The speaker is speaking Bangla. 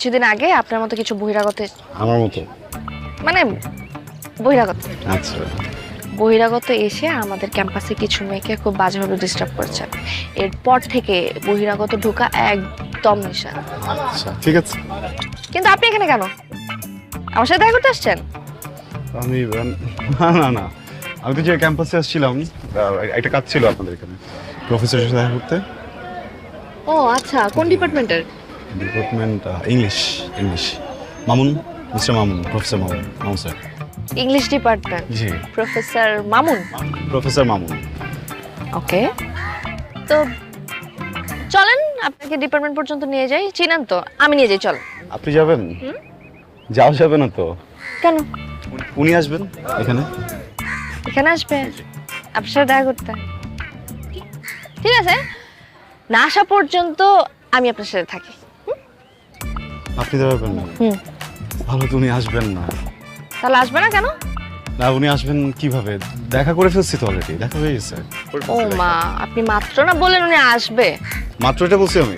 কিছুদিন আগে আপনার মতো কিছু বহিরাগত আমার মতো? মানে বহিরাগত আচ্ছা। বহিরাগত এসে আমাদের ক্যাম্পাসে কিছু মেয়েকে খুব বাজেভাবে ডিস্টার্ব করছে। এরপর থেকে বহিরাগত ঢোকা একদম নিষেধ। আচ্ছা ঠিক আছে। কিন্তু আপনি এখানে কেন? আমার সাথে দেখা করতে আসছেন? আমি না না না, আমি তো যে ক্যাম্পাসে আসছিলাম, একটা কাজ ছিল আপনাদের এখানে, প্রফেসরের সাথে দেখা করতে। ও আচ্ছা, কোন ডিপার্টমেন্টের? Department English. English. Mamun, mister Mamun, professor Mamun, Mamun sir. English department, জি, professor Mamun. Professor Mamun. Okay, তো চলেন আপনাকে ডিপার্টমেন্ট পর্যন্ত নিয়ে যাই। চিনেন তো? আমি নিয়ে যাই, চল। আপনি যাবেন? যাওয়া যাবে না তো। কেন? উনি আসবেন এখানে। এখানে আসবে আপনার সাথে দেখা করতে? ঠিক আছে, না আসা পর্যন্ত আমি আপনার সাথে থাকি। আপনি তো যাবেন না? হুম। ভালো তো উনি আসবেন না। তাহলে আসবে না কেন? না, উনি আসবেন কিভাবে? দেখা করে ফেলছি তো অলরেডি, দেখা হয়ে গেছে। ও মা, আপনি মাত্র না বললেন উনি আসবে। মাত্র এটা বলছি আমি।